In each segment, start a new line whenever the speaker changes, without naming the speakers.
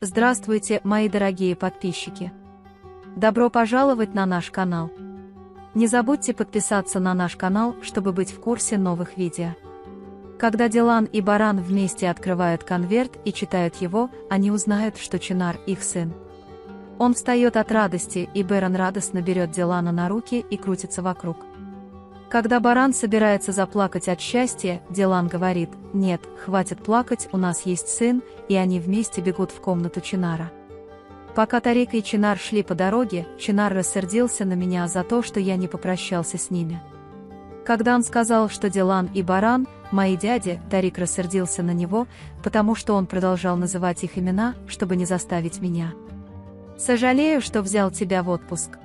Здравствуйте, мои дорогие подписчики! Добро пожаловать на наш канал! Не забудьте подписаться на наш канал, чтобы быть в курсе новых видео. Когда Дилан и Баран вместе открывают конверт и читают его, они узнают, что Чинар их сын. Он встает от радости, и Беран радостно берет Дилана на руки и крутится вокруг. Когда Баран собирается заплакать от счастья, Дилан говорит: «Нет, хватит плакать, у нас есть сын», и они вместе бегут в комнату Чинара. Пока Тарик и Чинар шли по дороге, Чинар рассердился на меня за то, что я не попрощался с ними. Когда он сказал, что Дилан и Баран – мои дяди, Тарик рассердился на него, потому что он продолжал называть их имена, чтобы не заставить меня. «Сожалею, что взял тебя в отпуск».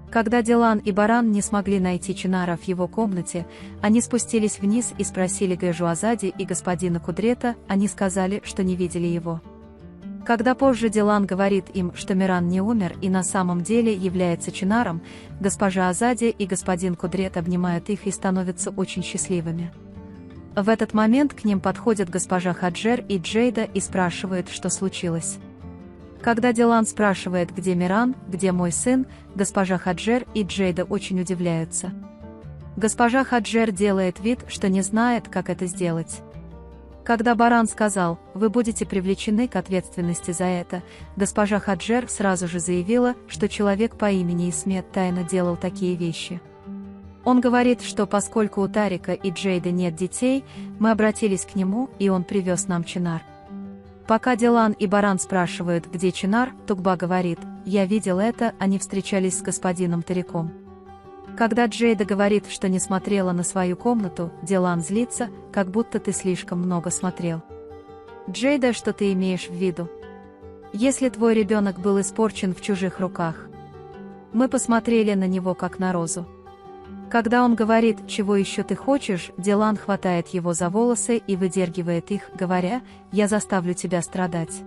Когда Дилан и Баран не смогли найти Чинара в его комнате, они спустились вниз и спросили Гажуазади и господина Кудрета, они сказали, что не видели его. Когда позже Дилан говорит им, что Миран не умер и на самом деле является Чинаром, госпожа Азади и господин Кудрет обнимают их и становятся очень счастливыми. В этот момент к ним подходят госпожа Хаджер и Джейда и спрашивают, что случилось. Когда Дилан спрашивает, где Миран, где мой сын, госпожа Хаджер и Джейда очень удивляются. Госпожа Хаджер делает вид, что не знает, как это сделать. Когда Баран сказал: «Вы будете привлечены к ответственности за это», госпожа Хаджер сразу же заявила, что человек по имени Исмет тайно делал такие вещи. Он говорит, что поскольку у Тарика и Джейды нет детей, мы обратились к нему, и он привез нам Чинар. Пока Дилан и Баран спрашивают, где Чинар, Тугба говорит: «Я видел это, они встречались с господином Тариком». Когда Джейда говорит, что не смотрела на свою комнату, Дилан злится, как будто ты слишком много смотрел. Джейда, что ты имеешь в виду? Если твой ребенок был испорчен в чужих руках. Мы посмотрели на него как на розу. Когда он говорит: «Чего еще ты хочешь?», Дилан хватает его за волосы и выдергивает их, говоря: «Я заставлю тебя страдать.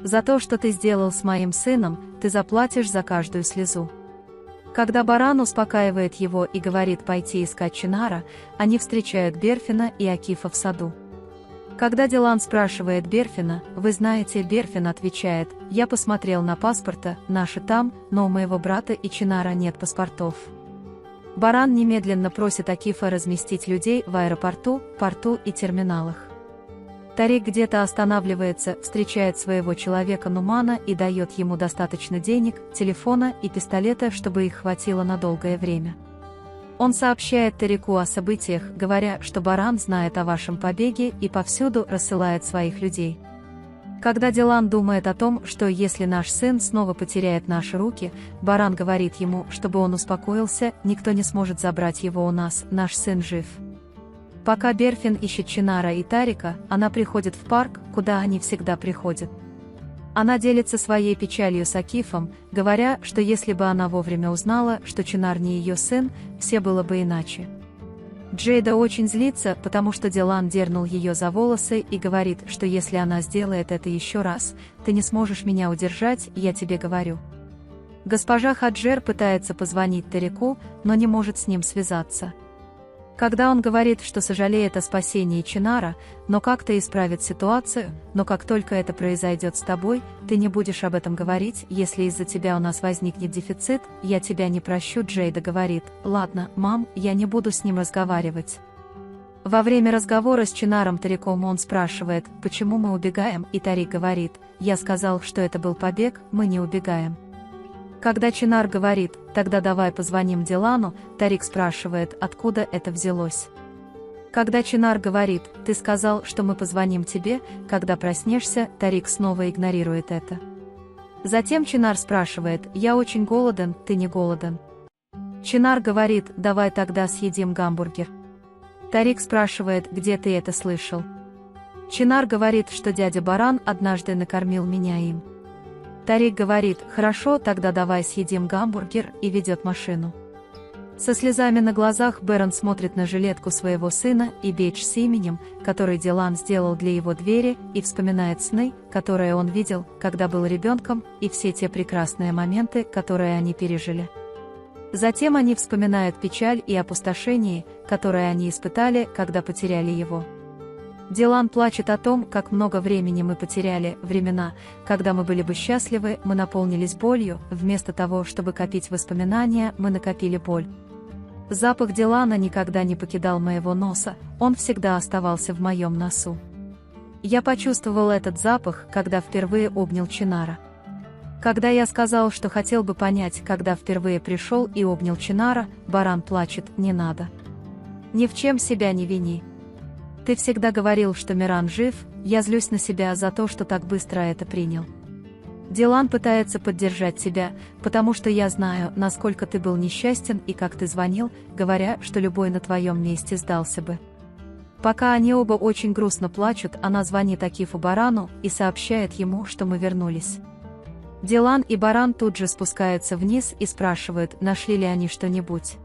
За то, что ты сделал с моим сыном, ты заплатишь за каждую слезу». Когда Баран успокаивает его и говорит пойти искать Чинара, они встречают Берфина и Акифа в саду. Когда Дилан спрашивает Берфина: «Вы знаете?», Берфин отвечает: «Я посмотрел на паспорта, наши там, но у моего брата и Чинара нет паспортов». Баран немедленно просит Акифа разместить людей в аэропорту, порту и терминалах. Тарик где-то останавливается, встречает своего человека Нумана и дает ему достаточно денег, телефона и пистолета, чтобы их хватило на долгое время. Он сообщает Тарику о событиях, говоря, что Баран знает о вашем побеге и повсюду рассылает своих людей. Когда Дилан думает о том, что если наш сын снова потеряет наши руки, Баран говорит ему, чтобы он успокоился, никто не сможет забрать его у нас, наш сын жив. Пока Берфин ищет Чинара и Тарика, она приходит в парк, куда они всегда приходят. Она делится своей печалью с Акифом, говоря, что если бы она вовремя узнала, что Чинар не ее сын, все было бы иначе. Джейда очень злится, потому что Дилан дернул ее за волосы и говорит, что если она сделает это еще раз, ты не сможешь меня удержать, я тебе говорю. Госпожа Хаджер пытается позвонить Тарику, но не может с ним связаться. Когда он говорит, что сожалеет о спасении Чинара, но как-то исправит ситуацию, но как только это произойдет с тобой, ты не будешь об этом говорить, если из-за тебя у нас возникнет дефицит, я тебя не прощу. Джейда говорит: «Ладно, мам, я не буду с ним разговаривать». Во время разговора с Чинаром Тариком он спрашивает: «Почему мы убегаем?» И Тарик говорит: «Я сказал, что это был побег, мы не убегаем». Когда Чинар говорит: «Тогда давай позвоним Дилану», Тарик спрашивает, откуда это взялось. Когда Чинар говорит: «Ты сказал, что мы позвоним тебе, когда проснешься», Тарик снова игнорирует это. Затем Чинар спрашивает: «Я очень голоден, ты не голоден?» Чинар говорит: «Давай тогда съедим гамбургер». Тарик спрашивает: «Где ты это слышал?» Чинар говорит, что дядя Баран однажды накормил меня им. Тарик говорит: «Хорошо, тогда давай съедим гамбургер», и ведет машину. Со слезами на глазах Беран смотрит на жилетку своего сына и бейдж с именем, который Дилан сделал для его двери, и вспоминает сны, которые он видел, когда был ребенком, и все те прекрасные моменты, которые они пережили. Затем они вспоминают печаль и опустошение, которые они испытали, когда потеряли его. Дилан плачет о том, как много времени мы потеряли, времена, когда мы были бы счастливы, мы наполнились болью, вместо того, чтобы копить воспоминания, мы накопили боль. Запах Дилана никогда не покидал моего носа, он всегда оставался в моем носу. Я почувствовал этот запах, когда впервые обнял Чинара. Когда я сказал, что хотел бы понять, когда впервые пришел и обнял Чинара, Баран плачет: не надо. Ни в чем себя не вини. Ты всегда говорил, что Миран жив, я злюсь на себя за то, что так быстро это принял. Дилан пытается поддержать тебя, потому что я знаю, насколько ты был несчастен и как ты звонил, говоря, что любой на твоем месте сдался бы. Пока они оба очень грустно плачут, она звонит Акифу Барану и сообщает ему, что мы вернулись. Дилан и Баран тут же спускаются вниз и спрашивают, нашли ли они что-нибудь.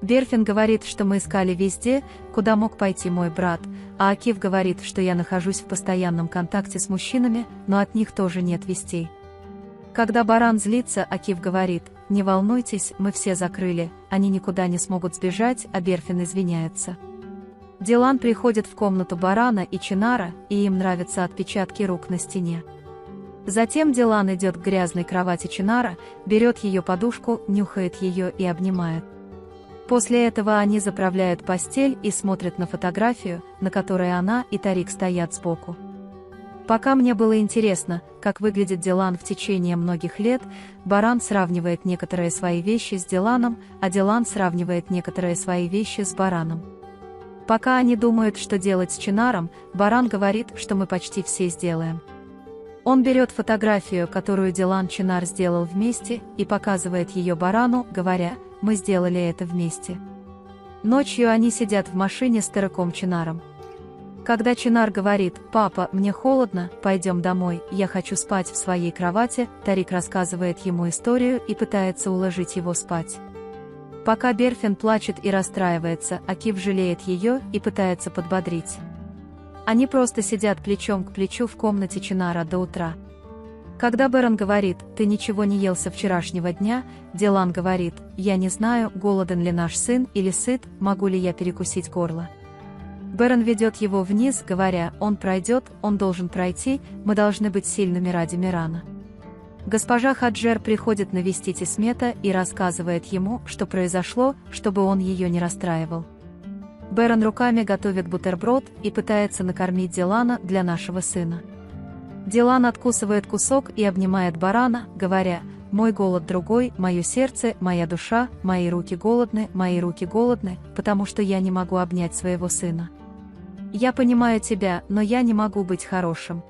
Берфин говорит, что мы искали везде, куда мог пойти мой брат, а Акиф говорит, что я нахожусь в постоянном контакте с мужчинами, но от них тоже нет вестей. Когда Баран злится, Акиф говорит: не волнуйтесь, мы все закрыли, они никуда не смогут сбежать, а Берфин извиняется. Дилан приходит в комнату Барана и Чинара, и им нравятся отпечатки рук на стене. Затем Дилан идет к грязной кровати Чинара, берет ее подушку, нюхает ее и обнимает. После этого они заправляют постель и смотрят на фотографию, на которой она и Тарик стоят сбоку. Пока мне было интересно, как выглядит Дилан в течение многих лет, Баран сравнивает некоторые свои вещи с Диланом, а Дилан сравнивает некоторые свои вещи с Бараном. Пока они думают, что делать с Чинаром, Баран говорит, что мы почти все сделаем. Он берет фотографию, которую Дилан и Чинар сделал вместе, и показывает ее Барану, говоря: мы сделали это вместе. Ночью они сидят в машине с Тариком Чинаром. Когда Чинар говорит: папа, мне холодно, пойдем домой, я хочу спать в своей кровати, Тарик рассказывает ему историю и пытается уложить его спать. Пока Берфин плачет и расстраивается, Акиф жалеет ее и пытается подбодрить. Они просто сидят плечом к плечу в комнате Чинара до утра. Когда Баран говорит: ты ничего не ел со вчерашнего дня, Дилан говорит: я не знаю, голоден ли наш сын или сыт, могу ли я перекусить горло. Баран ведет его вниз, говоря: он пройдет, он должен пройти, мы должны быть сильными ради Мирана. Госпожа Хаджер приходит навестить Исмета и рассказывает ему, что произошло, чтобы он ее не расстраивал. Баран руками готовит бутерброд и пытается накормить Дилана для нашего сына. Дилан откусывает кусок и обнимает Барана, говоря: мой голод другой, мое сердце, моя душа, мои руки голодны, потому что я не могу обнять своего сына. Я понимаю тебя, но я не могу быть хорошим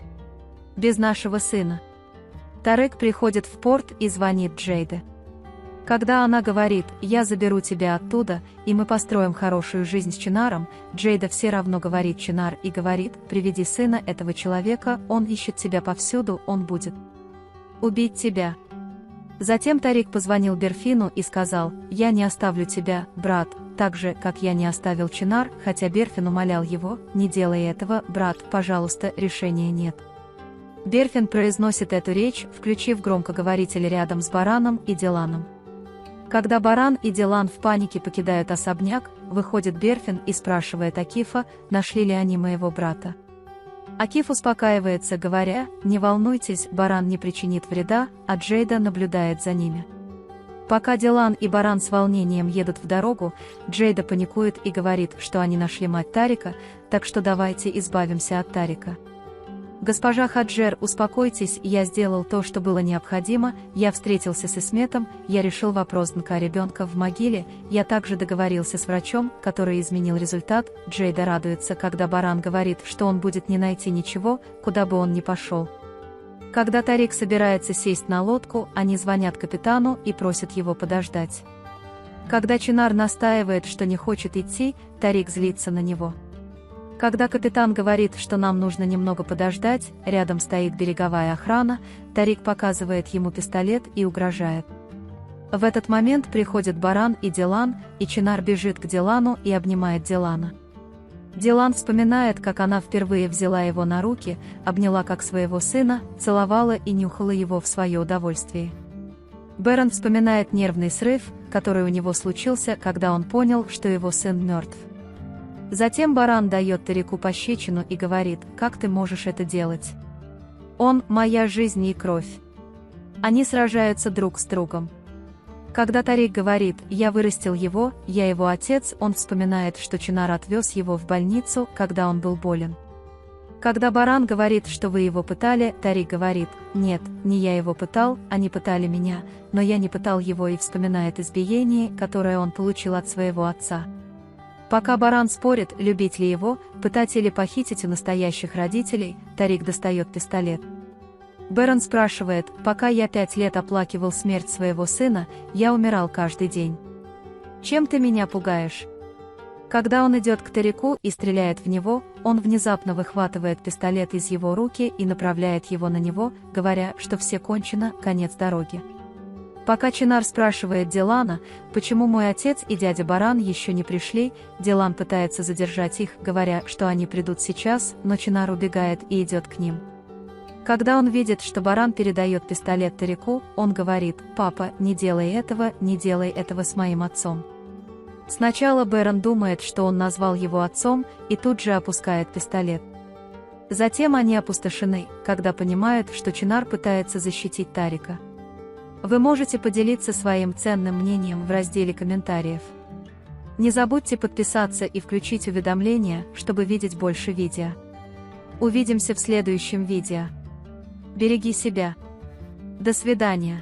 без нашего сына. Тарик приходит в порт и звонит Джейде. Когда она говорит: я заберу тебя оттуда, и мы построим хорошую жизнь с Чинаром, Джейда все равно говорит Чинар и говорит: приведи сына этого человека, он ищет тебя повсюду, он будет убить тебя. Затем Тарик позвонил Берфину и сказал: я не оставлю тебя, брат, так же, как я не оставил Чинар, хотя Берфин умолял его: не делай этого, брат, пожалуйста, решения нет. Берфин произносит эту речь, включив громкоговоритель рядом с Бараном и Диланом. Когда Баран и Дилан в панике покидают особняк, выходит Берфин и спрашивает Акифа, нашли ли они моего брата. Акиф успокаивается, говоря: не волнуйтесь, Баран не причинит вреда, а Джейда наблюдает за ними. Пока Дилан и Баран с волнением едут в дорогу, Джейда паникует и говорит, что они нашли мать Тарика, так что давайте избавимся от Тарика. Госпожа Хаджер, успокойтесь, я сделал то, что было необходимо, я встретился с Исметом, я решил вопрос ДНК ребенка в могиле, я также договорился с врачом, который изменил результат. Джейда радуется, когда Баран говорит, что он будет не найти ничего, куда бы он ни пошел. Когда Тарик собирается сесть на лодку, они звонят капитану и просят его подождать. Когда Чинар настаивает, что не хочет идти, Тарик злится на него. Когда капитан говорит, что нам нужно немного подождать, рядом стоит береговая охрана, Тарик показывает ему пистолет и угрожает. В этот момент приходят Баран и Дилан, и Чинар бежит к Дилану и обнимает Дилана. Дилан вспоминает, как она впервые взяла его на руки, обняла как своего сына, целовала и нюхала его в свое удовольствие. Баран вспоминает нервный срыв, который у него случился, когда он понял, что его сын мертв. Затем баран дает Тарику пощечину и говорит: «Как ты можешь это делать? Он – моя жизнь и кровь». Они сражаются друг с другом. Когда Тарик говорит: «Я вырастил его, я его отец», он вспоминает, что Чинар отвез его в больницу, когда он был болен. Когда баран говорит, что вы его пытали, Тарик говорит: «Нет, не я его пытал, они пытали меня, но я не пытал его», и вспоминает избиение, которое он получил от своего отца. Пока баран спорит, любить ли его, пытать или похитить у настоящих родителей, Тарик достает пистолет. Бэрон спрашивает: «Пока я 5 лет оплакивал смерть своего сына, я умирал каждый день. Чем ты меня пугаешь?» Когда он идет к Тарику и стреляет в него, он внезапно выхватывает пистолет из его руки и направляет его на него, говоря, что все кончено, конец дороги. Пока Чинар спрашивает Дилана, почему мой отец и дядя Баран еще не пришли, Дилан пытается задержать их, говоря, что они придут сейчас, но Чинар убегает и идет к ним. Когда он видит, что баран передает пистолет Тарику, он говорит: «Папа, не делай этого с моим отцом». Сначала Бэрон думает, что он назвал его отцом, и тут же опускает пистолет. Затем они опустошены, когда понимают, что Чинар пытается защитить Тарика. Вы можете поделиться своим ценным мнением в разделе комментариев. Не забудьте подписаться и включить уведомления, чтобы видеть больше видео. Увидимся в следующем видео. Береги себя. До свидания.